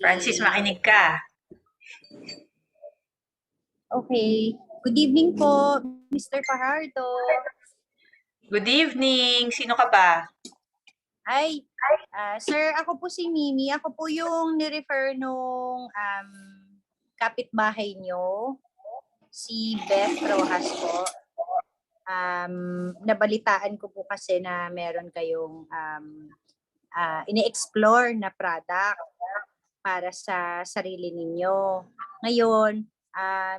Francis, Okay. makinig ka. Okay. Good evening po, Mr. Fajardo. Good evening. Sino ka ba? Ay, sir, ako po si Mimi. Ako po yung ni-refer nung kapitbahay nyo, si Beth Rojas po. Nabalitaan ko po kasi na meron kayong ini-explore na product para sa sarili ninyo. Ngayon,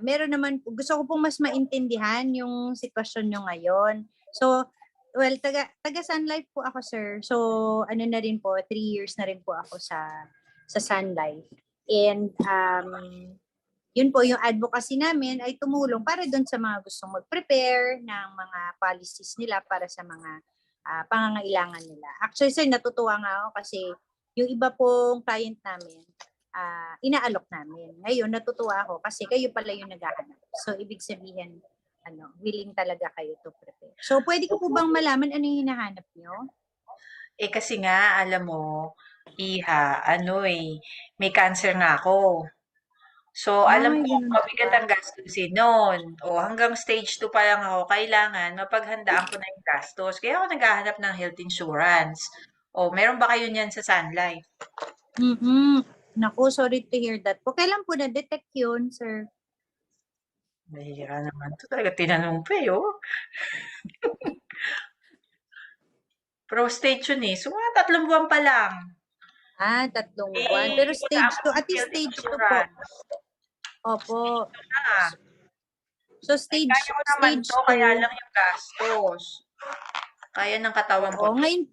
meron naman, gusto ko pong mas maintindihan yung sitwasyon nyo ngayon. So, well, taga Sun Life po ako, sir. So, ano na rin po, 3 years na rin po ako sa Sun Life. And yun po, yung advocacy namin ay tumulong para doon sa mga gustong mag-prepare ng mga policies nila para sa mga pangangailangan nila. Actually, sir, natutuwa nga ako kasi yung iba pong client namin, inaalok namin. Ngayon, natutuwa ako kasi kayo pala yung naghahanap. So, ibig sabihin, willing talaga kayo to prepare. So, pwede ko po bang malaman ano yung hinahanap nyo? Kasi nga, alam mo, Iha, may cancer nga ako. So, alam Ay, ko, ganun mabigat ba? ang gastusin nun. O, hanggang stage 2 pa lang ako, kailangan mapaghandaan ko na yung gastos. Kaya ako naghahanap ng health insurance. O, meron ba kayo niyan sa Sun Life? Naku, sorry to hear that po. Kailan po na-detect yun, sir? Mahira naman to. Talaga tinanong pa oh. Prostate yun eh. So, 3 buwan pa lang. 3 buwan. Pero Wala stage 2, akong at least health stage 2 po. insurance. Opo. Ah, So Ay, kaya ko naman stage to, 2. kaya lang yung gastos. Kaya ng katawan ko Oo, to. ngayon,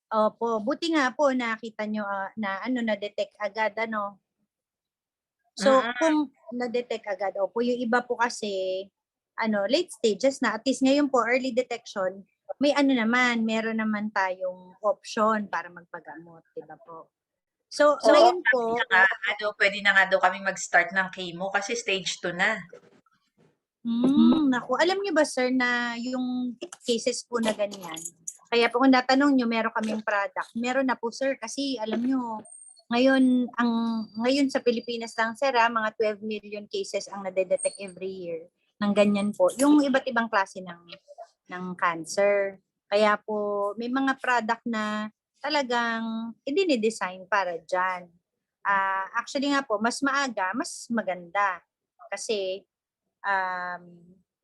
opo, buti nga po nakita nyo na na-detect agad, ano. So, Mm-mm. kung na-detect agad, opo, yung iba po kasi, late stages na, at least ngayon po, early detection, may meron naman tayong option para magpagamot, di ba po? So, Oo, ngayon sabi po, niya nga, pwede na nga daw kami mag-start ng chemo kasi stage 2 na. naku, alam niyo ba, sir, na yung cases po na ganyan, kaya po kung natanong niyo, meron kaming product, meron na po, sir, kasi alam niyo, ngayon sa Pilipinas lang, sir, mga 12 million cases ang nade-detect every year ng ganyan po. Yung iba't ibang klase ng cancer. Kaya po, may mga product na talagang idinidesign para dyan. Actually nga po, mas maaga, mas maganda. Kasi,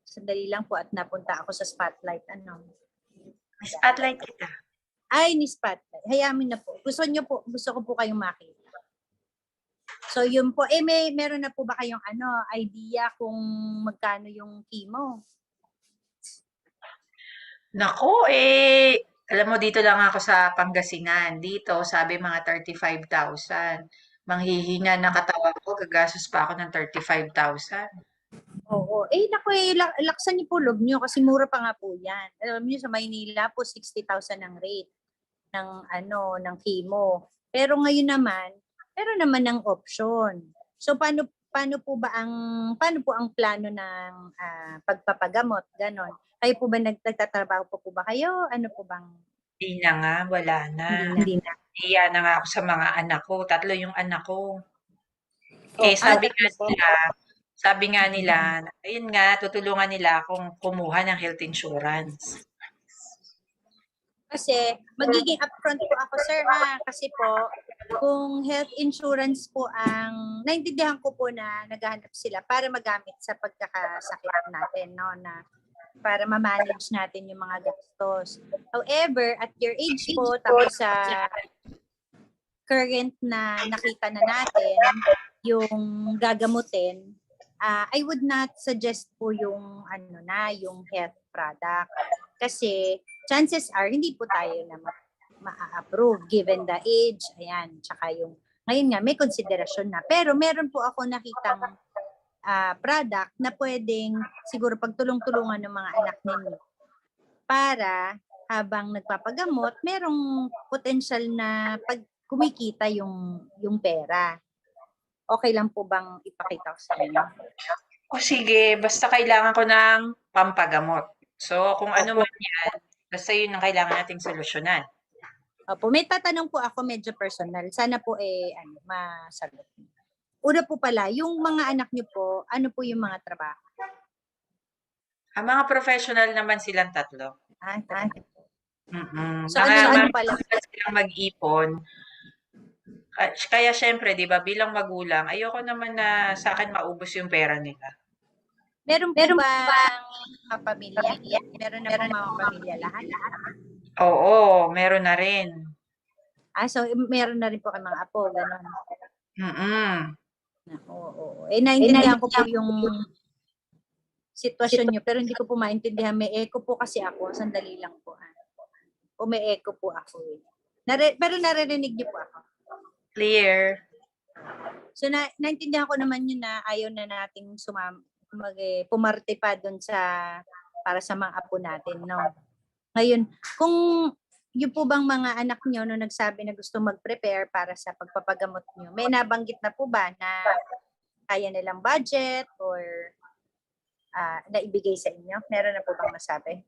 sandali lang po at napunta ako sa spotlight. May spotlight kita. Ay, ni spotlight. Hayamin na po. Gusto ko po kayong makita. So, yun po. Meron na po ba kayong idea kung magkano yung chemo? Nako, alam mo, dito lang ako sa Pangasinan. Dito, sabi mga 35,000. Manghihinga na katawan ko, gagastos pa ako ng 35,000. Oo. Naku, laksan niyo po loob niyo kasi mura pa nga po yan. Alam niyo, sa Maynila po, 60,000 ang rate ng chemo. Pero ngayon naman, meron naman ng option. So, paano po ang plano ng pagpapagamot? Ganon. Kayo po ba nagtatrabaho po ba kayo? Ano po bang? Hindi na nga, wala na. Hindi na. Hiya na nga ako sa mga anak ko. 3 yung anak ko. Tatlo po. Sabi nga nila, ayun nga, tutulungan nila akong kumuha ng health insurance. Kasi magiging upfront po ako, sir, ha? Kasi po, kung health insurance po naintindihan ko po na naghahanap sila para magamit sa pagkakasakit natin, no? Na para ma-manage natin yung mga gastos. However, at your age po, tapos sa current na nakita na natin, yung gagamutin, I would not suggest po yung yung health product. Kasi chances are hindi po tayo na ma-approve given the age, ayan, tsaka yung ngayon nga may konsiderasyon na. Pero meron po ako nakitang product na pwedeng siguro pagtulong-tulungan ng mga anak ninyo para habang nagpapagamot, merong potential na pag kumikita yung pera. Okay lang po bang ipakita ko sa inyo? O sige, basta kailangan ko ng pampagamot. So, kung ano Opo. man yan, basta yun ang kailangan nating solusyonan. Opo, may tatanong po ako medyo personal. Sana po masagot. Una po pala, yung mga anak niyo po, ano po yung mga trabaho? Ang mga professional naman silang tatlo. Talaga. So ano naman pala? Marunong silang mag-ipon. Kaya siyempre, 'di ba, bilang magulang, ayoko naman na sa akin maubos yung pera nila. Meron po bang pamilya? Meron na pong mga pamilya lahat? Oo, meron na rin. So meron na rin po kayong mga apo, gano'n. Mm. Oo. Naintindihan ko po yung sitwasyon niyo, pero hindi ko po maintindihan. May echo po kasi ako. Sandali lang po. O may echo po ako. Pero naririnig niyo po ako. Clear. So naintindihan ko naman yun na ayaw na nating pumarte pa doon para sa mga apo natin, no? Ngayon, kung yung po bang mga anak niyo no nagsabi na gusto mag-prepare para sa pagpapagamot niyo, may nabanggit na po ba na kaya nilang budget or naibigay sa inyo? Meron na po bang masabi?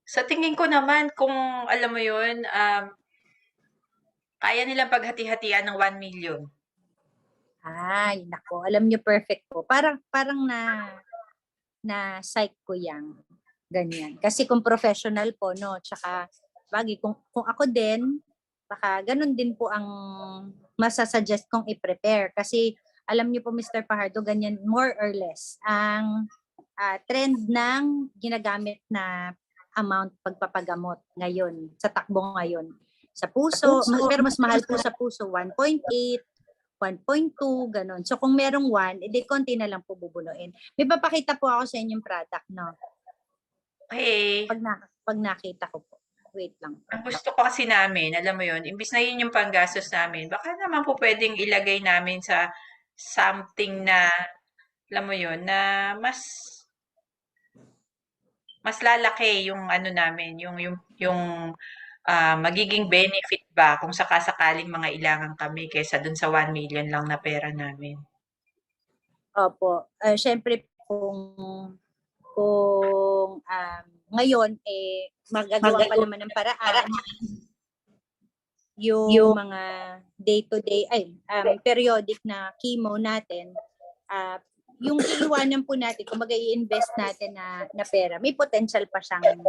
Sa tingin ko naman kung alam mo 'yun, kaya nilang paghati-hatian ng 1 million. Ay, nako, alam niyo perfect po. Parang na psych ko yang ganyan. Kasi kung professional po, no, tsaka bagay, kung ako din, baka ganun din po ang masasuggest kong i-prepare. Kasi alam niyo po, Mr. Pajardo, ganyan more or less ang trend ng ginagamit na amount pagpapagamot ngayon, sa takbo ngayon. Sa puso, pero mas mahal po sa puso, 1.8, 1.2, ganun. So kung merong 1, edi konti na lang po bubunuin. May papakita po ako sa inyong product, no? Okay. Pag nakita ko po. Wait lang. Ang gusto ko kasi namin, alam mo 'yun, imbis na 'yun yung panggastos namin, baka naman po puwedeng ilagay namin sa something na, alam mo 'yun, na mas lalaki yung ano namin, magiging benefit ba kung saka-sakaling mangailangan kami kaysa dun sa 1 million lang na pera namin. Opo. Siyempre kung ngayon, magagawa pa naman ng paraan yung mga day-to-day, periodic na chemo natin, yung iiwanan po natin, kung i-invest natin na pera, may potential pa siyang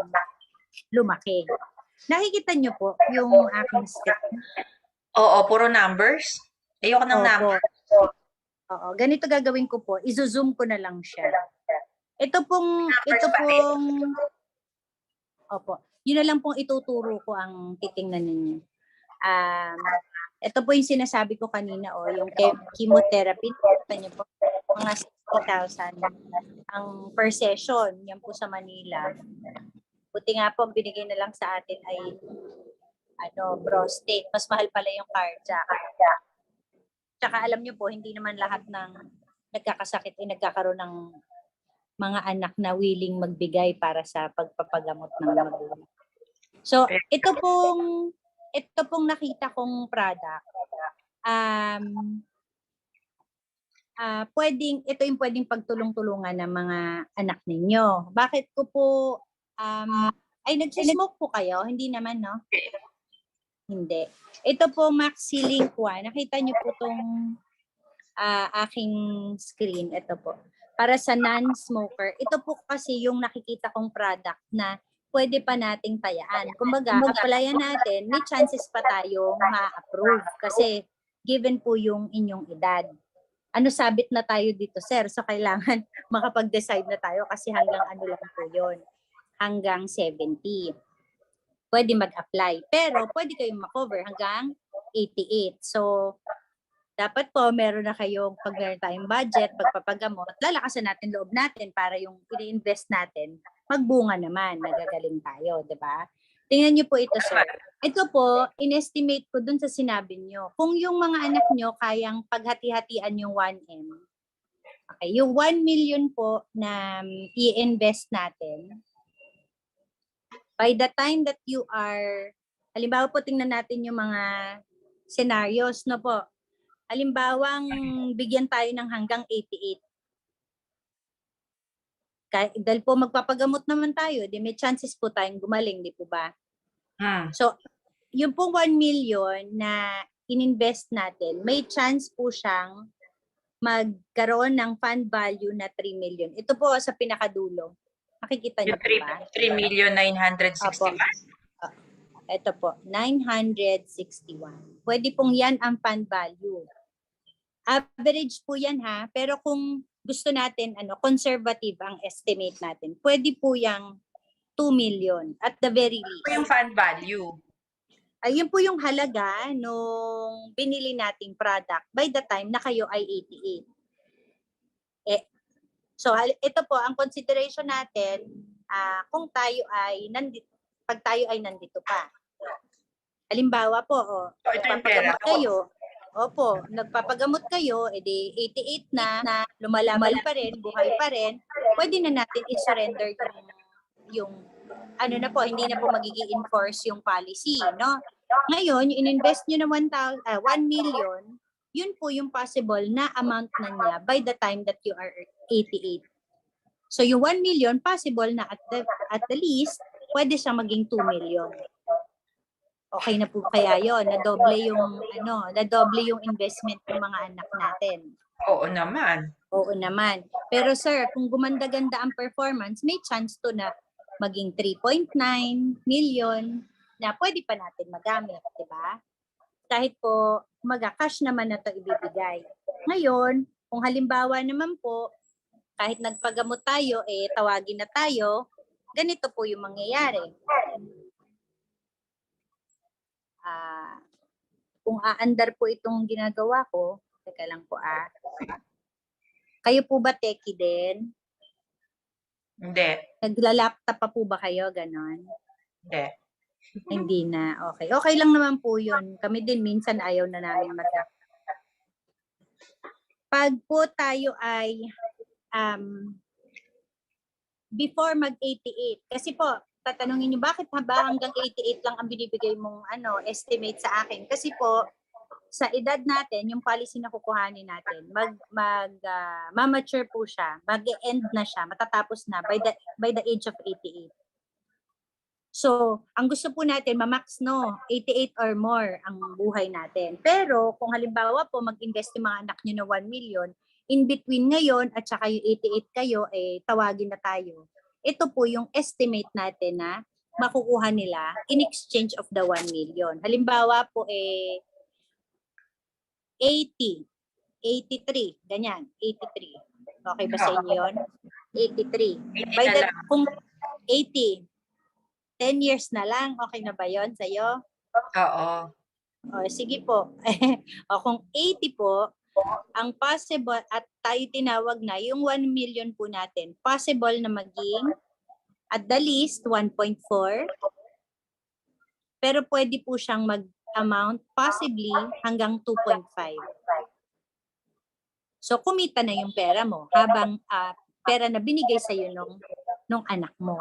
lumaki. Nakikita niyo po yung aking screen? Oo, puro numbers. Ayoko ng numbers. Oo, ganito gagawin ko po. I-zoom ko na lang siya. Opo, yun na lang pong ituturo ko ang titingnan ninyo. Ito po yung sinasabi ko kanina, yung chemotherapy. Kita niyo po, mga 60,000 ang per session. Yan po sa Manila. Buti nga po, binigay na lang sa atin ay prostate. Mas mahal pala yung cardiac. Tsaka alam niyo po, hindi naman lahat ng nagkakasakit ay nagkakaroon ng mga anak na willing magbigay para sa pagpapagamot ng magulang. So, ito pong nakita kong product, ito yung pwedeng pagtulong-tulungan ng mga anak ninyo. Bakit ko po, nagsismoke po kayo? Hindi naman, no? Hindi. Ito po, Maxilink 1. Nakita niyo po itong aking screen. Ito po. Para sa non-smoker. Ito po kasi yung nakikita kong product na pwede pa nating tayaan. Kumbaga, applyan natin, may chances pa tayo ma-approve. Kasi given po yung inyong edad. Sabit na tayo dito, sir. So, kailangan makapag-decide na tayo kasi hanggang lang po yun. Hanggang 70. Pwede mag-apply. Pero pwede kayong makover hanggang 88. So, dapat po meron na kayong, pag meron tayong budget, pagpapagamot, lalakasan natin loob natin para yung i-invest natin, magbunga naman, nagagaling tayo, di ba? Tingnan niyo po ito, sir. Ito po, in-estimate ko dun sa sinabi niyo. Kung yung mga anak niyo kayang paghati-hatian yung 1M, okay, yung 1 million po na i-invest natin, by the time that you are, halimbawa po tingnan natin yung mga scenarios, no po. Halimbawang bigyan tayo ng hanggang 88. Dahil po magpapagamot naman tayo, di may chances po tayong gumaling, di po ba? Hmm. So, yung pong 1 million na ininvest natin, may chance po siyang magkaroon ng fund value na 3 million. Ito po sa pinakadulo. Makikita niyo Yung po ba? 3,961,000. Opo. Ito po, 961. Pwede pong yan ang fund value. Average po yan ha, pero kung gusto natin, conservative ang estimate natin, pwede po yung 2 million at the very Ano least. yung fund value? Ayun po yung halaga nung binili nating product by the time na kayo ay 88. So, ito po, ang consideration natin, kung tayo ay pag tayo ay nandito pa. Halimbawa po, So, ito yung pera nagpapagamot ko. kayo, nagpapagamot kayo, edi 88 na, lumalaban pa rin, buhay pa rin, pwede na natin i-surrender yung na po, hindi na po magiging enforce yung policy, no? Ngayon, yung ininvest nyo na 1 million, yun po yung possible na amount na niya by the time that you are 88. So yung 1 million, possible na at the least, pwede siya maging 2 million. Okay na po kaya yon, nadoble yung investment ng mga anak natin. Oo naman. Oo naman. Pero sir, kung gumanda-ganda ang performance, may chance to na maging 3.9 million na pwede pa natin magamit, di ba? Kahit po cash naman na to ibibigay. Ngayon, kung halimbawa naman po, kahit nagpagamot tayo, tawagin na tayo, ganito po yung mangyayari. Kung aandar po itong ginagawa ko, teka lang po Kayo po ba techie din? Hindi. Nagla-laptop pa po ba kayo, ganon? Hindi. Hindi na, okay. Okay lang naman po yun. Kami din, minsan ayaw na namin mag-laptop. Pag po tayo ay before mag-88, kasi po, tatanungin niyo, bakit ba hanggang 88 lang ang binibigay mong estimate sa akin? Kasi po, sa edad natin, yung policy na kukuhanin natin, ma-mature po siya, mag-end na siya, matatapos na by the age of 88. So, ang gusto po natin, ma-max 88 or more ang buhay natin. Pero, kung halimbawa po, mag-invest yung mga anak nyo na 1 million, in between ngayon at saka yung 88 kayo, tawagin na tayo. Ito po yung estimate natin na makukuha nila in exchange of the 1 million. Halimbawa po, 80, 83, ganyan, 83. Okay ba sa inyo yun? 83. By the, kung 80, 10 years na lang, okay na ba yun sa'yo? Oo. O, sige po. O, kung 80 po, ang possible, at tayo tinawag na, yung 1 million po natin, possible na maging at the least 1.4, pero pwede po siyang mag-amount possibly hanggang 2.5. So, kumita na yung pera mo habang pera na binigay sa'yo nung anak mo.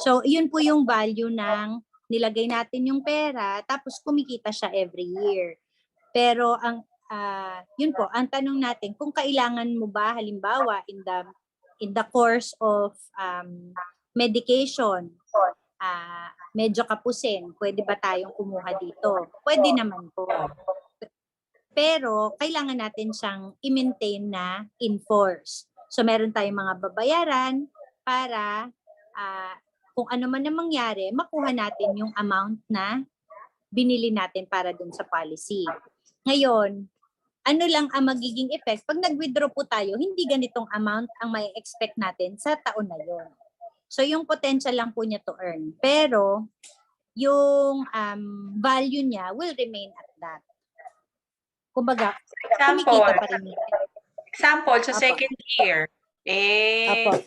So, yun po yung value ng nilagay natin yung pera, tapos kumikita siya every year. Pero yun po, ang tanong natin, kung kailangan mo ba, halimbawa, in the course of medication, medyo kapusin, pwede ba tayong kumuha dito? Pwede naman po. Pero kailangan natin siyang i-maintain na in force. So meron tayong mga babayaran para kung ano man ang mangyari, makuha natin yung amount na binili natin para dun sa policy. Ngayon, ano lang ang magiging effect? Pag nag-withdraw po tayo, hindi ganitong amount ang may expect natin sa taon na yon. So yung potential lang po niya to earn. Pero yung value niya will remain at that. Kumbaga, kumikita pa rin niya. Example, sa Apo. second year, Apo.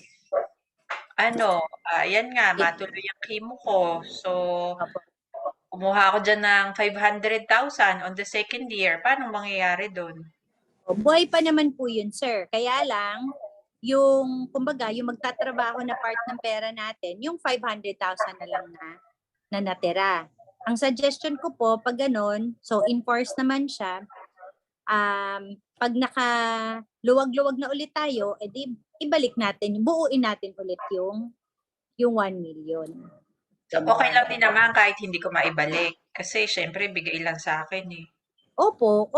yan nga, matuloy ang chemo ko. So, Apo. kumuha ako dyan ng 500,000 on the second year. Paano mangyayari doon? Buhay pa naman po yun, sir. Kaya lang, yung, kumbaga, yung magtatrabaho na part ng pera natin, yung 500,000 na lang na natira. Ang suggestion ko po, pag ganun, so enforce naman siya, pag nakaluwag-luwag na ulit tayo, edi ibalik natin, buuin natin ulit yung 1 million. So, okay lang din naman kahit hindi ko maibalik. Kasi syempre bigay lang sa akin eh. Opo,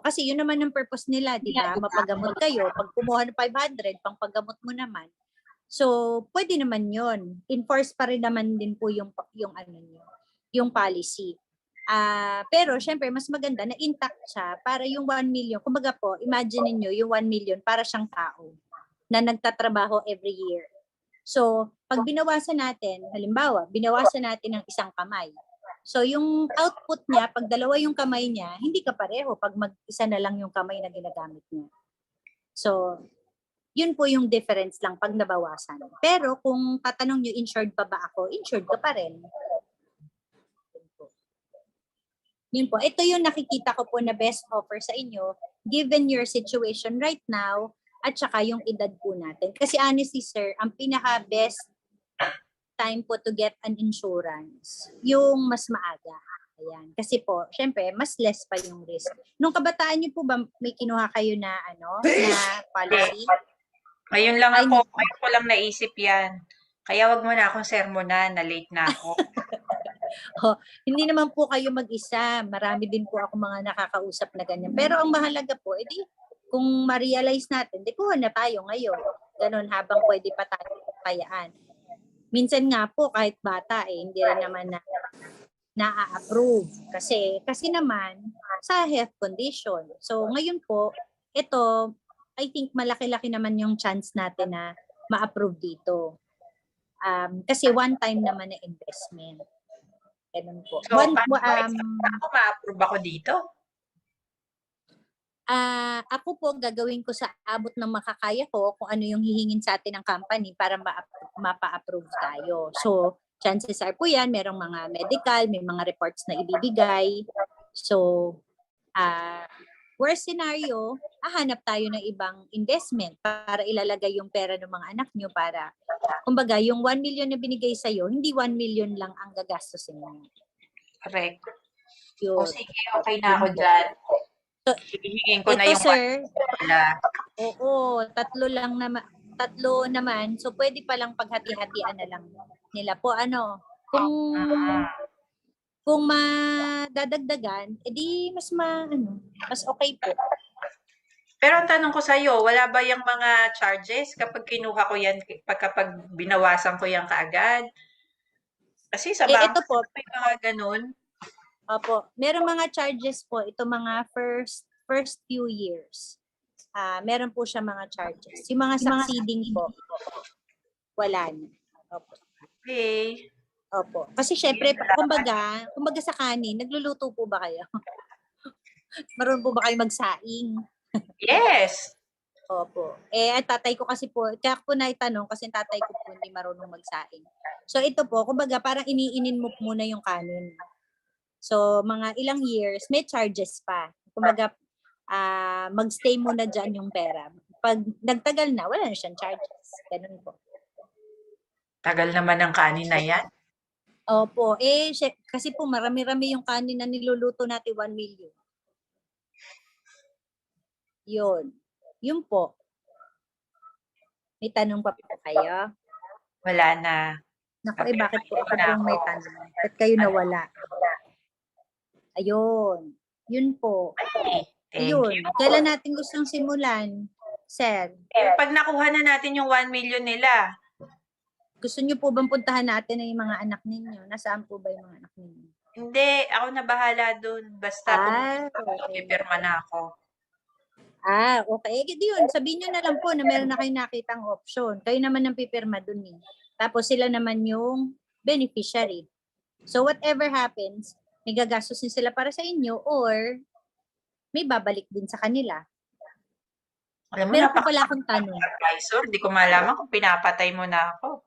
kasi yun naman ang purpose nila, di ba? Mapagamot kayo, pag kumuha ng 500, pang paggamot mo naman. So, pwede naman yun. Enforce pa rin naman din po yung ano niyo, yung policy. Pero syempre, mas maganda na intact siya para yung 1 million. Kumbaga po, imagine niyo yung 1 million para siyang tao na nagtatrabaho every year. So, pag binawasan natin, halimbawa, binawasan natin ng isang kamay. So, yung output niya, pag dalawa yung kamay niya, hindi ka pareho pag mag-isa na lang yung kamay na ginagamit niya. So, yun po yung difference lang pag nabawasan. Pero kung tatanong nyo, insured pa ba ako? Insured ka pa rin. Yun po. Ito yung nakikita ko po na best offer sa inyo given your situation right now at saka yung edad po natin. Kasi honestly, sir, ang pinaka-best time po to get an insurance, yung mas maaga. Ayan. Kasi po, syempre, mas less pa yung risk. Nung kabataan niyo po ba may kinuha kayo na na policy? Ngayon lang ako, ngayon ko lang naisip yan. Kaya wag mo na akong sermonan, na late na ako. Hindi naman po kayo mag-isa. Marami din po ako mga nakakausap na ganyan. Pero ang mahalaga po, edi kung ma-realize natin, di kuha na tayo ngayon. Ganon habang pwede pa tayo kayaan. Minsan nga po kahit bata hindi rin naman na-approve kasi naman sa health condition. So ngayon po, ito I think malaki-laki naman yung chance natin na ma-approve dito. Kasi one time naman na investment. Ganun po. So, ako ma-approve ako dito? Ako po gagawin ko sa abot ng makakaya ko kung ano yung hihingin sa atin ng company para mapa-approve tayo. So, chances are po yan, merong mga medical, may mga reports na ibibigay. So, worst scenario, hahanap tayo ng ibang investment para ilalagay yung pera ng mga anak nyo para, kumbaga, yung 1 million na binigay sa'yo, hindi 1 million lang ang gagastusin mo. Correct. Yun. O sige, okay na ako dyan. So, hihingin ko na yung sir, wala. Oo, tatlo naman. So pwede pa lang paghati-hatian na lang nila po kung madadagdagan, edi mas okay po. Pero ang tanong ko sa iyo, wala ba yung mga charges kapag kinuha ko yan, kapag binawasan ko yan kaagad? Kasi sa Ito bangko, po, may mga ganun. opo, merong mga charges po, ito mga first few years. Meron po siya mga charges. Yung mga succeeding po, wala na. Opo. Okay. Opo. Kasi syempre, kumbaga sa kanin, nagluluto po ba kayo? Marunong po ba kayo magsaing? Yes. Opo. Ang tatay ko kasi po, kaya ko naitanong kasi tatay ko po hindi marunong magsaing. So ito po, kumbaga parang iniinin mo muna yung kanin. So mga ilang years, may charges pa. Kumbaga, magstay muna dyan yung pera. Pag nagtagal na, wala na siyang charges. Ganun po. Tagal naman ng kanin na yan. Opo. Kasi po marami-rami yung kanin na niluluto natin 1 million. Yun. Yun po. May tanong pa po kayo? Wala na. Naku, bakit po ako pong may tanong? Ba't kayo nawala? Ayun. Yun po. Ay, thank Ayun. you. Kailan natin gustong simulan, sir? Pag nakuha na natin yung 1 million nila, Gusto niyo po bang puntahan natin ang mga anak ninyo? Nasaan po ba yung mga anak ninyo? hindi, ako na bahala dun. Basta pipirma na ako. Okay. Yun, sabihin nyo na lang po na meron na kayong nakitang option. Kayo naman ang pipirma dun eh. Tapos sila naman yung beneficiary. So whatever happens, may gagastusin sila para sa inyo or may babalik din sa kanila. Alam mo, Meron po pala akong tanong. Advisor, di ko malaman kung pinapatay mo na ako.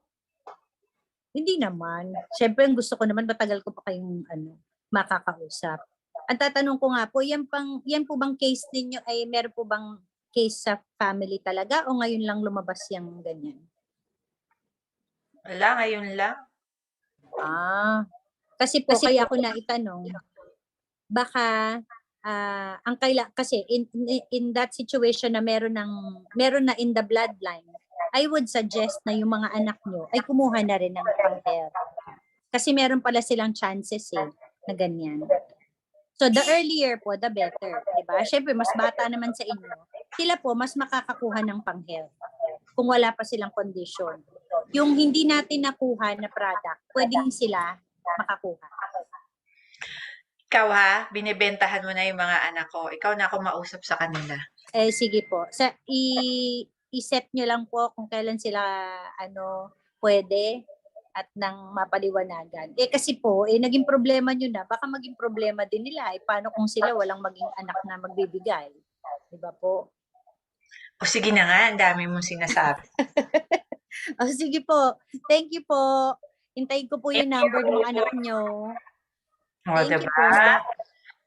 Hindi naman. Siyempre, ang gusto ko naman, matagal ko pa kayong makakausap. Ang tatanong ko nga po, yan po bang case ninyo ay meron po bang case sa family talaga o ngayon lang lumabas yung ganyan? Wala, ngayon lang. Kasi po kaya ako naitanong, baka kasi in that situation na meron na in the bloodline, I would suggest na yung mga anak nyo ay kumuha na rin ng pang-health. Kasi meron pala silang chances na ganyan. So, the earlier po, the better. Diba? Siyempre, mas bata naman sa inyo. Sila po, mas makakakuha ng pang-health kung wala pa silang condition. Yung hindi natin nakuha na product, pwedeng sila makakuha. Ikaw ha, binibentahan mo na yung mga anak ko. Ikaw na ako mausap sa kanila. Sige po. I-set nyo lang po kung kailan sila pwede at nang mapaliwanagan. Kasi po, naging problema nyo na, baka maging problema din nila. Paano kung sila walang maging anak na magbibigay? Diba po? O sige na nga, ang dami mong sinasabi. Sige po. Thank you po. Hintayin ko po yung number ng mga anak nyo. O, Thank you diba? po.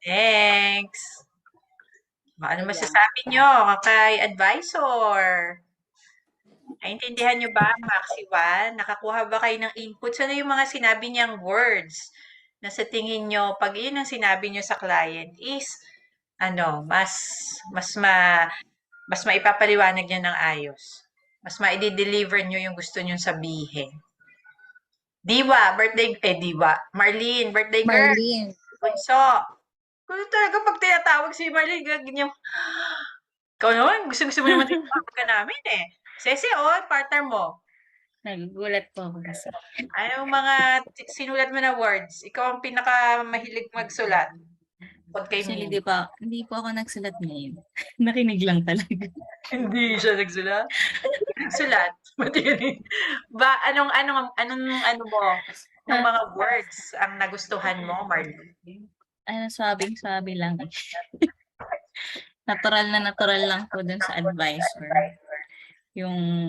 Thanks. Ano Ayan. masasabi nyo kay advisor? Naintindihan nyo ba, Maxi One? Nakakuha ba kayo ng input? Ano yung mga sinabi niyang words na sa tingin nyo, pag yun ang sinabi nyo sa client is, mas maipapaliwanag niya ng ayos. Mas ma-deliver nyo yung gusto nyo sabihin. Diwa, Marlene, birthday girl. Marlene. Bunso. Kung talaga pag tinatawag si Marlene, ganyan, ikaw naman, gusto mo naman tinatawag ka namin eh. Sese, partner mo. Nagugulat po ako kasi. Anong mga sinulat mo na words? Ikaw ang pinaka-mahilig magsulat. Bukod kay Actually, Mimi. hindi po ako nagsulat ngayon. Nakinig lang talaga. Hindi siya nagsulat? Nagsulat? Anong mga words ang nagustuhan mo, Marlene? Sabing-sabi lang. Natural lang po dun sa advisor. Yung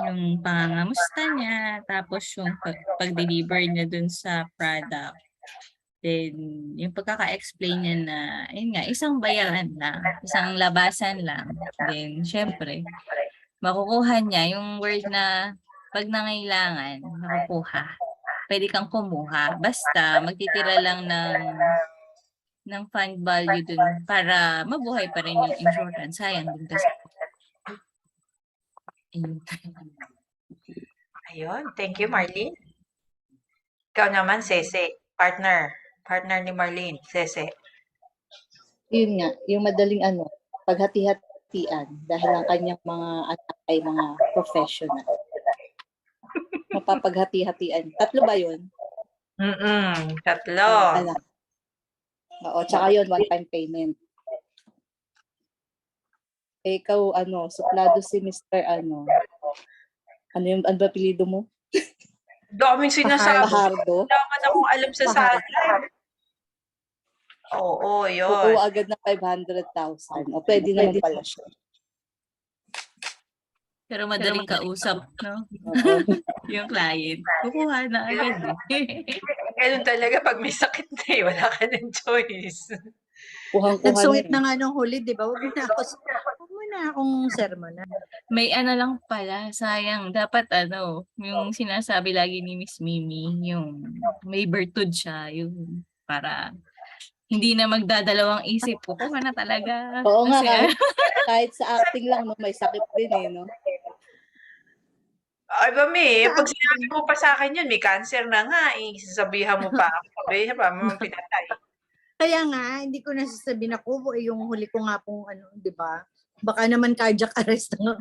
yung pangangamusta niya, tapos yung pag-deliver niya dun sa product. Then, yung pagkaka-explain niya na, yun nga, isang bayaran lang, isang labasan lang. Then, syempre, makukuha niya yung word na pag nangailangan, makukuha. Pwede kang kumuha. Basta, magtitira lang ng fund value dun para mabuhay pa rin yung insurance. Sayang din kasi. Ayun. Thank you, Marlene. Ikaw naman, Sese. Partner ni Marlene, Sese. Yun nga, yung madaling paghati-hatian dahil ang kanyang mga anak ay mga professional. Mapapaghati-hatian. 3 ba yun? Tatlo. Anak. Oo, tsaka yun, one-time payment. Ikaw, suplado si Mr. ano ba apelyido mo? Daming sinasabi. Fajardo. Wala man akong alam sa sala. Oo, yun. Oo, agad na 500,000. O, pwede naman pala siya. Pero madaling kausap, no? Oo. Yung client. Kukuha na agad eh. Ganun talaga pag may sakit na eh. Wala ka ng choice. Kuhang-kuha Nagsungit na na nga nung huli, di ba? Huwag mo na akong sermon na. May lang pala, sayang. Dapat yung sinasabi lagi ni Miss Mimi, yung may bertud siya, yung para hindi na magdadalawang isip ko. Kuha na talaga. Oo nga, Kasi, kahit sa acting lang, no, may sakit din eh, no? Ay, pag sinabi mo pa sa akin yun, may cancer na nga eh. Sasabihan mo pa ako. Sabihin pa, pinatay. Kaya nga, hindi ko nasasabihin ako, yung huli ko nga pong di ba? Baka naman cardiac arrest na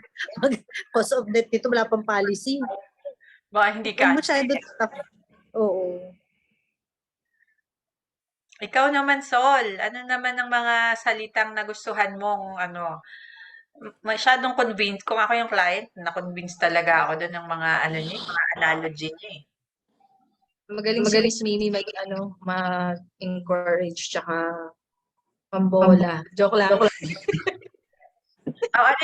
cause of death dito, wala pang policy. Baka hindi ka. Masyado tough. Oo. Ikaw naman, Sol. Ano naman ang mga salitang nagustuhan mong masyadong convinced. Kung ako yung client, na-convince talaga ako doon ng mga mga analogy niya eh. Magaling si Miss Mimi mag-encourage tsaka pambola. Joke lang.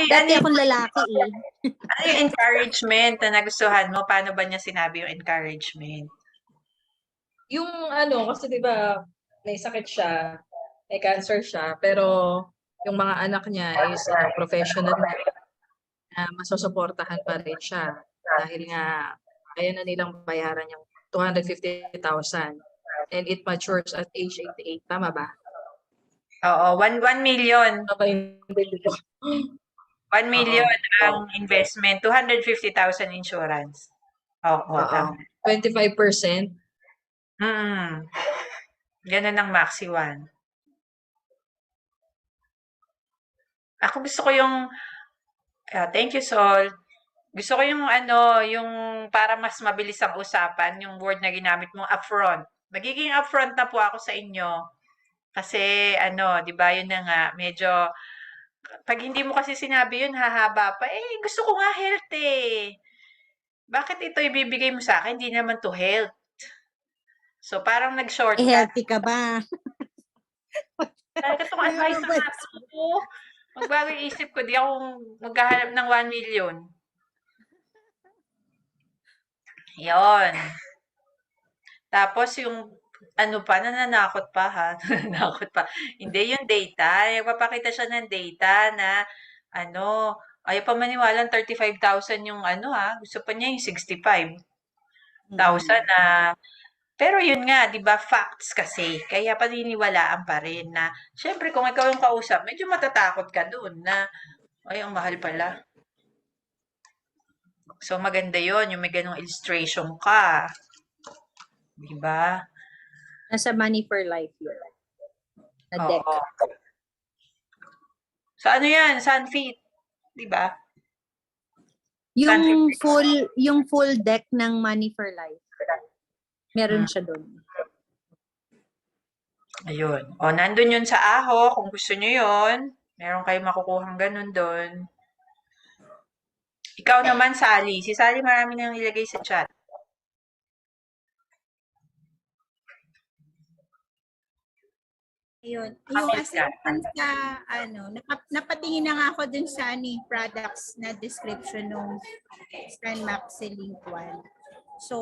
Dati akong lalaki eh. Ano yung encouragement na nagustuhan mo? Paano ba niya sinabi yung encouragement? Yung kasi di ba may sakit siya, may cancer siya, pero yung mga anak niya is professional na masusuportahan pa rin siya. Dahil nga, kaya na nilang bayaran yung 250,000 and it matures at age 88. Tama ba? Oo, 1 million. 1 million ang investment, 250,000 insurance. Oo, tama. 25%. Ganun ang Maxi 1. Ako gusto ko yung, thank you, Sol. Gusto ko yung ano, yung para mas mabilis ang usapan, yung word na ginamit mo, upfront. Magiging upfront na po ako sa inyo. Kasi ano, 'di ba, yun na nga, medyo pag hindi mo kasi sinabi yun, hahaba pa. Eh, gusto ko nga health eh. Bakit ito ibibigay mo sa akin? Hindi naman to health. So, parang Eh, nag-shortcut. healthy ka ba? Talaga itong advice na nga to. Magbago yung isip ko, di ako maghahanap ng 1 million. Yon. Tapos yung ano pa, nananakot pa ha. Nananakot pa. Hindi yung data. Nagpapakita siya ng data na ano, ayaw pa maniwalang 35,000 yung ano ha. Gusto pa niya yung 65,000 na. Pero yun nga, di ba, facts kasi. Kaya paniniwalaan pa rin na, syempre kung ikaw yung kausap, medyo matatakot ka dun na, ay, ang mahal pala. So, maganda yon yung may ganong illustration ka. Di ba? Nasa Money for Life yun. Na deck. Oo. So, ano yan? Sunfit. Di ba? Yung full deck ng Money for Life. Meron siya doon. Ayun. O, nandun yun sa Aho. Kung gusto nyo yun, meron kayong makukuhang ganun doon. Ikaw naman, Sally. Si Sally marami nang ilagay sa chat. Ayun. Yung Comment kasi ka. dun sa, napatingin na nga ako dun sa products na description ng Stan Maxi Link 1. So,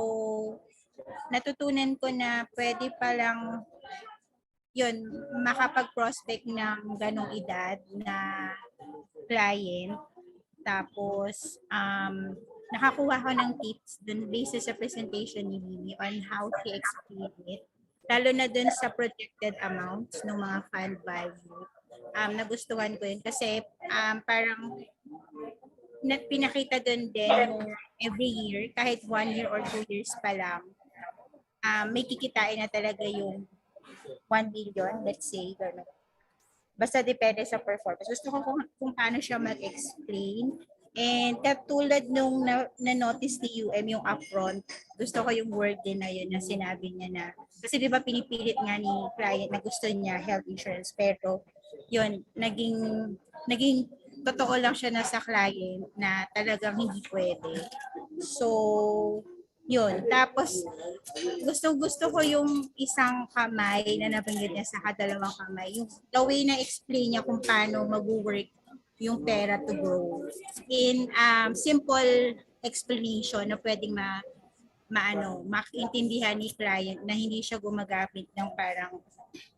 natutunan ko na pwede palang yun, makapag-prospect ng ganong edad na client. Tapos, nakakuha ko ng tips dun based sa presentation ni Mimi on how she explained it. Lalo na dun sa projected amounts ng mga fund value. Nagustuhan ko yun kasi parang pinakita dun din yung every year, kahit 1 year or 2 years pa lang, may kikitain na talaga yung 1 million, let's say. Basta depende sa performance. Gusto ko kung paano siya mag-explain. And katulad nung na-notice ni UM yung upfront, gusto ko yung word din na yun na sinabi niya na, kasi di ba pinipilit nga ni client na gusto niya health insurance, pero yun, naging totoo lang siya na sa client na talagang hindi pwede. So, yun. Tapos, gusto ko yung isang kamay na nabanggit niya sa kadalawang kamay. Yung the way na explain niya kung paano mag-work yung pera to grow. In simple explanation na pwedeng makaintindihan ni client na hindi siya gumagamit ng parang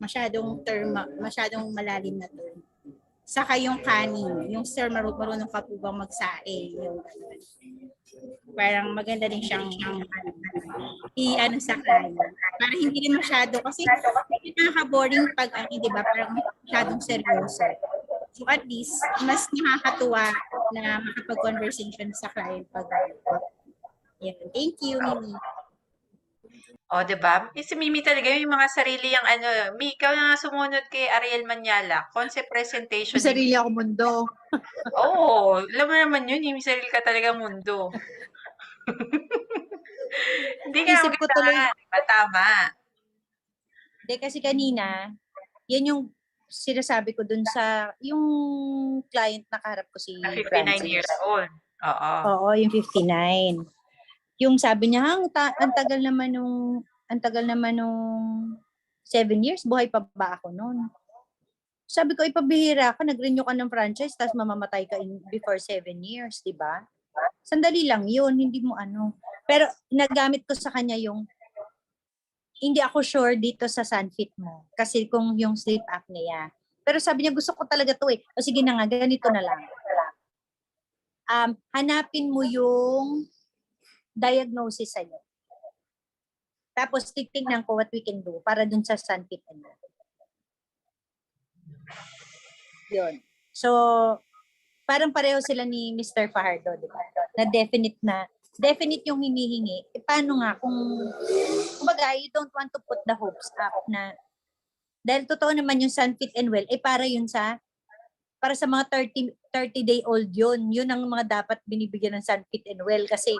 masyadong malalim na term. Saka yung kanin, yung sir marunong ka po bang magsaing, yung parang maganda din siyang sa client. Para hindi rin masyado, kasi nakaka-boring pag, di ba, parang masyadong seryoso. So at least, mas nakakatuwa na makapag-conversation sa client pag yan. Thank you, Mimi. O, diba? Si Mimi talaga yung mga sarili yung ano. Mi, ikaw na nga sumunod kay Ariel Manyala. Concept presentation. May sarili ako mundo. Oo, alam mo naman yun. Yung sarili ka talagang mundo. Hindi nga Isip ko tuloy. Tama. Hindi, kasi kanina, yan yung sinasabi ko dun sa, yung client na kaharap ko si 59 Francis. years old. Oo. Oo, yung 59. Yung sabi niya, ang tagal naman nung 7 years, buhay pa ba ako noon? Sabi ko, ipabihira ka, nag-renew ka ng franchise, tapos mamamatay ka before 7 years, di ba? Sandali lang yun, hindi mo ano. Pero nagamit ko sa kanya yung, hindi ako sure dito sa Sunfit mo, kasi kung yung sleep apnea. Pero sabi niya, gusto ko talaga to eh. O sige na nga, ganito na lang. Hanapin mo yung diagnosis sa'yo. Tapos titignan ko what we can do para dun sa Sunfit. Yun. So, parang pareho sila ni Mr. Fajardo, di ba? Na definite yung hinihingi. E paano nga kung kumbaga, you don't want to put the hopes up na, dahil totoo naman yung Sunfit and Well, para sa mga 30-day-old yun. Yun ang mga dapat binibigyan ng Sunfit and Well kasi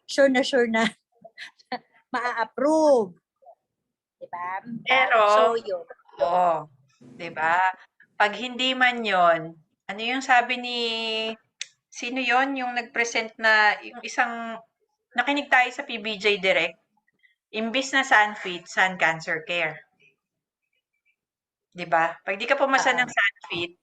sure na maa-approve. Diba? Pero, So, yun. oo, 'di ba? Pag hindi man 'yon, ano yung sabi ni sino 'yon, yung nag-present na yung isang nakinig tayo sa PBJ Direct, imbis na Sunfit, Sun Cancer Care. 'Di ba? Pag di ka pumasa ng Sunfit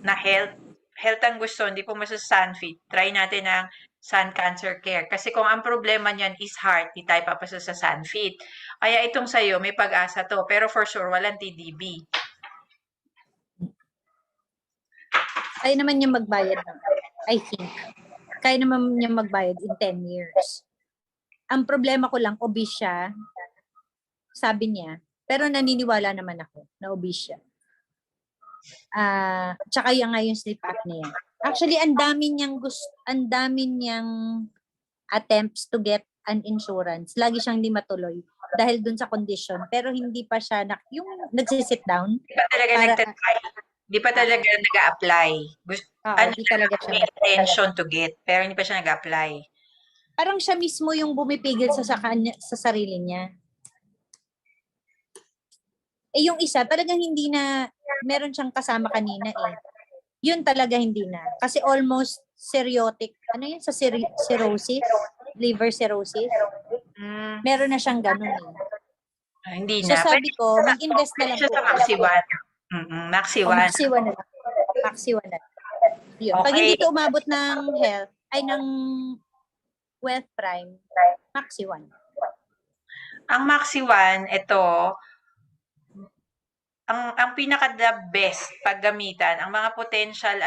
na health ang gusto, hindi pumasa sa Sunfit, try natin ang Sun Cancer Care. Kasi kung ang problema niyan is heart, di tayo papasa sa Sunfit. Kaya itong sa'yo, may pag-asa to. Pero for sure, walang TDB. Kaya naman niya magbayad ng, I think. Kaya naman niya magbayad in 10 years. Ang problema ko lang, obese siya. Sabi niya. Pero naniniwala naman ako na obese siya. Tsaka yung nga yung sleep apnea. Actually, ang dami niyang attempts to get an insurance. Lagi siyang hindi matuloy dahil dun sa condition. Pero hindi pa siya, yung nagsisit down. Di pa talaga nagtatry. Di pa talaga nag-a-apply. Hindi talaga siya. May intention to get, pero hindi pa siya nag-apply. Parang siya mismo yung bumipigil sa sarili niya. Yung isa, talagang hindi na, meron siyang kasama kanina eh. Yun talaga hindi na. Kasi almost cirrhotic. Ano yun? Sa cirrhosis? Liver cirrhosis? Meron na siyang ganun eh. Hindi So na. sabi ko, mag-invest na lang siya po. sa Maxi-1. Maxi-1. Maxi-1 na lang. Maxi-1 na lang. Yun. Pag Okay. hindi to umabot ng ng Wealth Prime, Maxi-1. Ang Maxi-1, ito, ang pinaka the best paggamitan, ang mga potential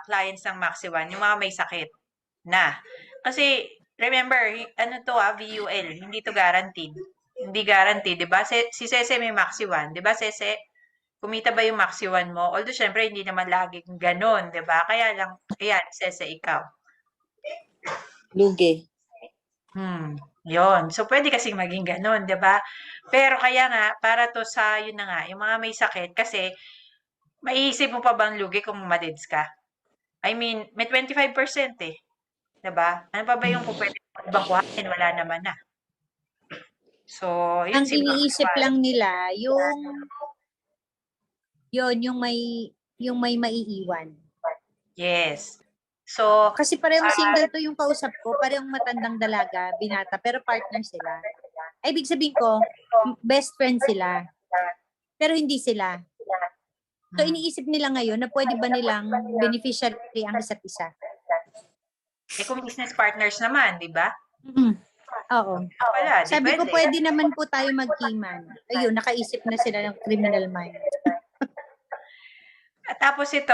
clients ng Maxi-1, yung mga may sakit na. Kasi remember, VUL, hindi to guaranteed. Hindi guaranteed, 'di ba? Si Sese may Maxi-1, 'di ba Sese? Kumita ba yung Maxi-1 mo? Although syempre hindi naman laging ganoon, 'di ba? Kaya lang, ayan, Sese ikaw. Lugi. Yon. So, pwede kasing maging ganun, di ba? Pero kaya nga, para to sa, yun na nga, yung mga may sakit, kasi, maiisip mo pa bang lugi kung madeds ka? I mean, may 25% eh. Di ba? Ano pa ba yung pwede ibang kuhanin? Wala naman na. So, yun Ang iniisip lang nila, yung may maiiwan. Yes. So, Kasi parehong single to yung kausap ko, parehong matandang dalaga, binata, pero partner sila. Ay, ibig sabihin ko, best friend sila. Pero hindi sila. So, iniisip nila ngayon na pwede ba nilang beneficiary ang isa't isa. kung business partners naman, di ba? Oo. Wala, Sabi ko, pwede naman po tayo mag-iman. Ayun, nakaisip na sila ng criminal mind. At tapos ito,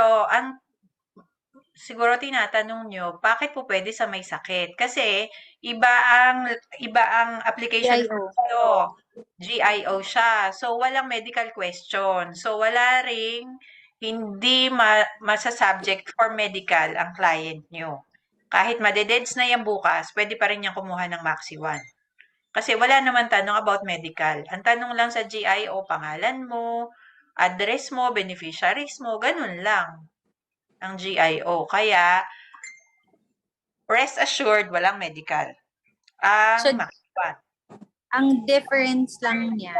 siguro tinatanong nyo, bakit po pwede sa may sakit? Kasi iba ang application GIO. ito. GIO siya. So walang medical question. So wala ring hindi masasubject for medical ang client nyo. Kahit madededs na yan bukas, pwede pa rin niyang kumuha ng Maxi-1. Kasi wala naman tanong about medical. Ang tanong lang sa GIO, pangalan mo, address mo, beneficiaries mo, ganun lang ang GIO. Kaya, rest assured, walang medical. So, Maxi-1. ang difference lang niya,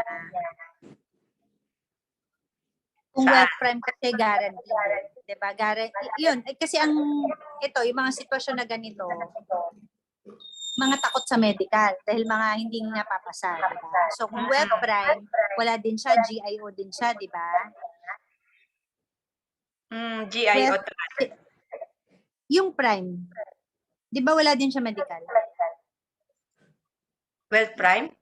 kung Saan? Wealth Prime kasi guarantee. Diba? Yun. Kasi yung mga sitwasyon na ganito, mga takot sa medical dahil mga hindi napapasa. Diba? So, kung Wealth Prime, wala din siya, GIO din siya, di ba? GIO. Yung Prime, di ba wala din siya medical? Wealth Prime?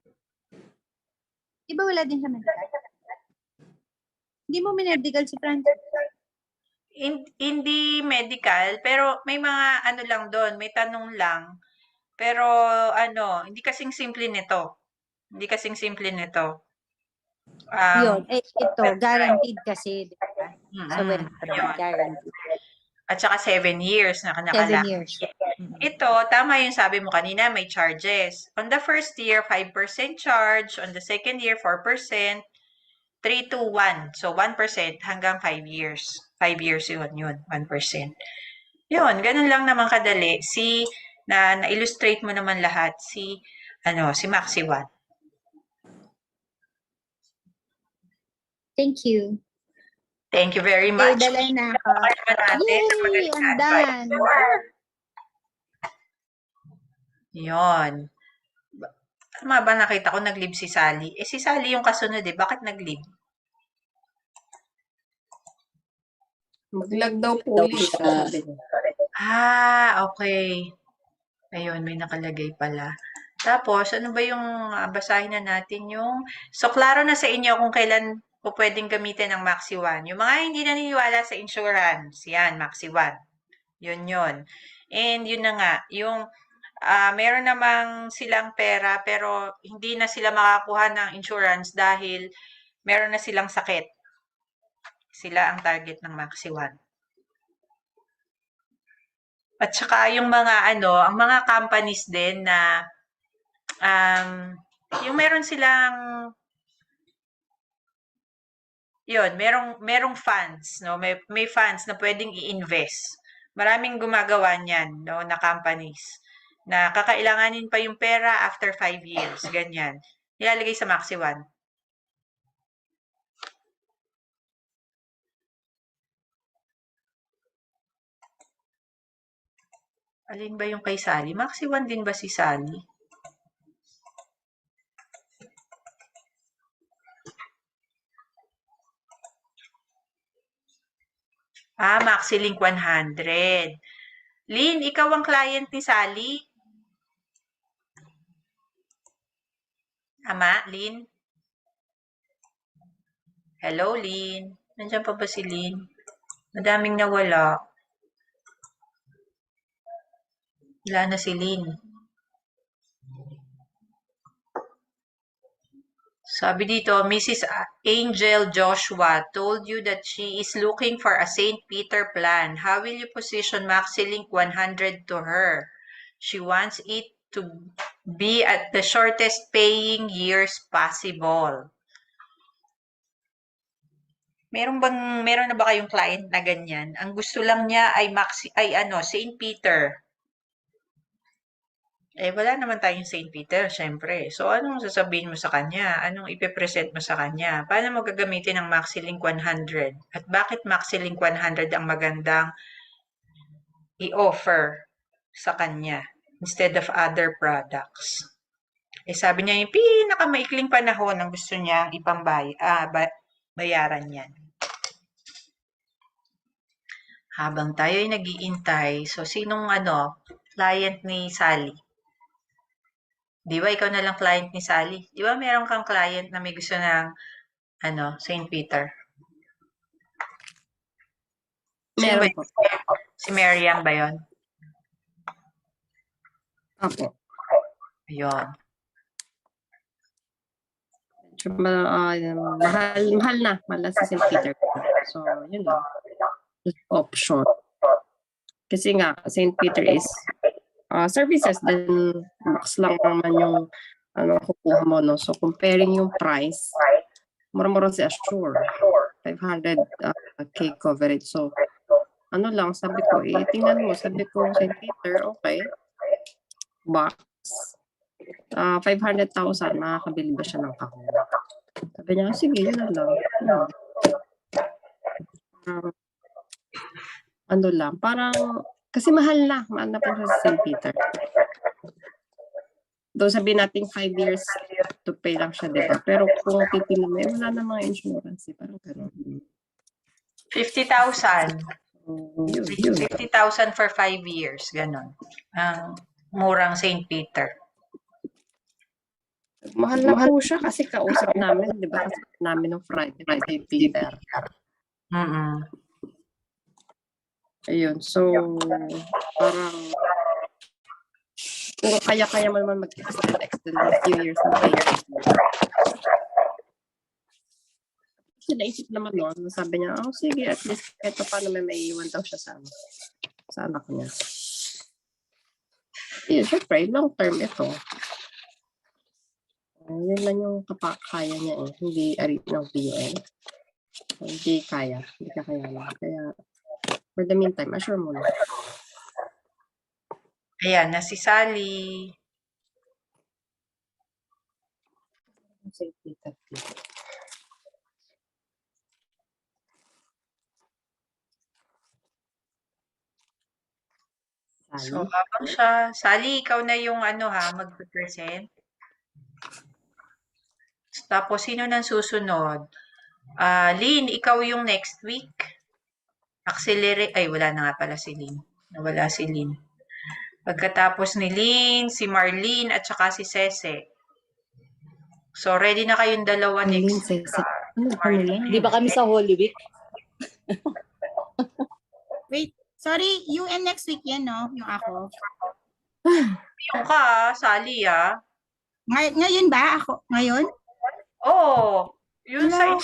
Di ba wala din siya medical? Hindi mo medical si Francis. Hindi medical, pero may mga lang doon, may tanong lang. Pero hindi kasing simple nito. Hindi kasing simple nito. Yun, ito, guaranteed kasi, di ba? Sa Wealth Prime, guaranteed. At saka 7 years na 7 years. Ito, tama yung sabi mo kanina, may charges. On the first year, 5% charge. On the second year, 4%. 3 to 1. So, 1% hanggang 5 years. 5 years yun, 1%. Yun, ganun lang naman kadali. Na-illustrate mo naman lahat si Maxi One. Thank you. Thank you very Okay, much. dala na ako. Pakailan natin ang Yay! magaling na I'm done. advisor. Yun. Tama ba nakita ko nag-leave si Sally? Eh si Sally yung kasunod eh. Bakit nag-leave? Mag-lag daw po Daw ulit. siya. Sabi niya. Okay. Ayun, may nakalagay pala. Tapos, ano ba yung basahin na natin yung... So, klaro na sa inyo kung kailan po pwedeng gamitin ng Maxi One. Yung mga hindi naniniwala sa insurance, yan, Maxi One. Yun. And yun na nga, yung meron namang silang pera pero hindi na sila makakuha ng insurance dahil meron na silang sakit. Sila ang target ng Maxi One. At saka yung mga ang mga companies din na yung meron silang merong funds, no? May funds na pwedeng i-invest. Maraming gumagawa niyan, no, na companies na kakailanganin pa yung pera after 5 years, ganyan. Nilalagay sa Maxi One. Alin ba yung kay Sally? Maxi One din ba si Sally? MaxiLink 100. Lynn, ikaw ang client ni Sally? Ama, Lynn? Hello, Lynn? Nandiyan pa ba si Lynn? Madaming nawala. Wala na si Lynn. Sabi dito, Mrs. Angel Joshua told you that she is looking for a St. Peter plan. How will you position MaxiLink 100 to her? She wants it to be at the shortest paying years possible. Meron na ba kayong client na ganyan? Ang gusto lang niya ay St. Peter. Eh, wala naman tayong St. Peter, syempre. So, anong sasabihin mo sa kanya? Anong ipepresent mo sa kanya? Paano mo gagamitin ang MaxiLink 100? At bakit MaxiLink 100 ang magandang i-offer sa kanya instead of other products? Eh, sabi niya yung pinakamaikling panahon ang gusto niya bayaran yan. Habang tayo ay nag-iintay, so sinong client ni Sally? Di ba, ikaw na lang client ni Sally? Di ba, meron kang client na may gusto ng, St. Peter? Sino ba Meron yun? po. Si Miriam ba yun? Opo. Ayun. Medyo mahal na si St. Peter. So, yun lang. Just option. Kasi nga, St. Peter is services, then max lang naman yung kukuha mo, no? So, comparing yung price, mura-mura si Assure. 500k coverage. So, sabi ko, tingnan mo, sabi ko, St. Peter, okay. Box. 500,000, makakabili ba siya ng kahon? Sabi niya, sige, yun na lang. Parang, kasi mahal na pa siya sa St. Peter. Doon sabihin natin 5 years to pay lang siya, diba? Pero kung pipili mo, wala na mga insurance. Parang gano'n. 50,000. Yun. 50,000 for 5 years. Ganon. Ang murang St. Peter. Mahal na po siya kasi kausap namin, diba? Kasi namin ng Friday Peter. Ayun, so parang kung kaya mo naman mag-extend a few years na kayo. Kasi naisip naman noon, sabi niya, sige, at least kahit pa paano may maiiwan daw siya sa anak niya. syempre, long term ito. Yun lang yung kaya niya eh. Hindi arit ng PUL. Hindi kaya. Hindi kakayanin. Kaya, for the meantime, assure mo na. Ayan, na si Sally. So, habang siya, Sally, ikaw na yung mag-present. Tapos, sino nang susunod? Lynn, ikaw yung next week. Accelerate, ay wala na nga pala si Lynn. Nawala si Lynn. Pagkatapos ni Lynn, si Marlene, at saka si Cece. So, ready na kayong dalawa next week. Di ba kami sa Holy Week? Wait, sorry, yung next week yan, no? Yung ako. Yung ka, Sally, Ngayon ba ako? Ngayon? Oo. Yun sa Hello.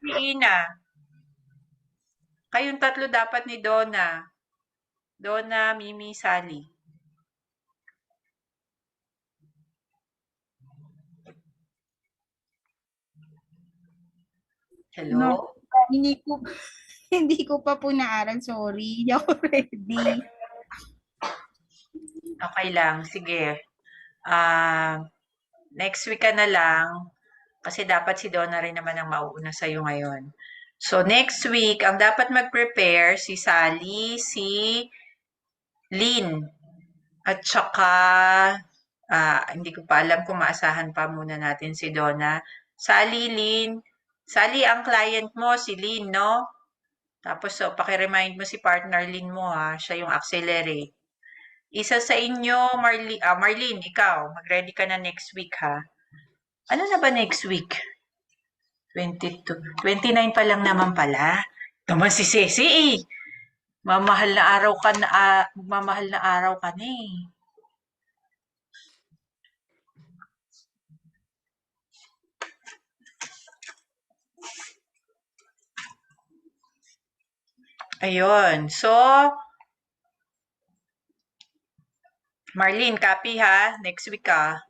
ni Ina. Kayong tatlo dapat ni Donna. Donna, Mimi, Sally. Hello? No. Hindi ko pa po naaral, sorry. Hindi ako ready. Okay lang, sige. Next week ka na lang kasi dapat si Donna rin naman ang mauuna sa'yo ngayon. So, next week, ang dapat mag-prepare si Sally, si Lynn, at saka, hindi ko pa alam kung maasahan pa muna natin si Donna. Sally, Lynn. Sally, ang client mo, si Lynn, no? Tapos, so, pakiremind mo si partner Lynn mo, siya yung auxiliary. Isa sa inyo, Marlene, ikaw, mag-ready ka na next week, ha? Ano na ba next week? 22. 29 pa lang naman pala. Naman si Ceci, eh. Mamahal na araw ka na, mamahal na araw ka na, eh. Ayun. So, Marlene, copy ha. Next week ka.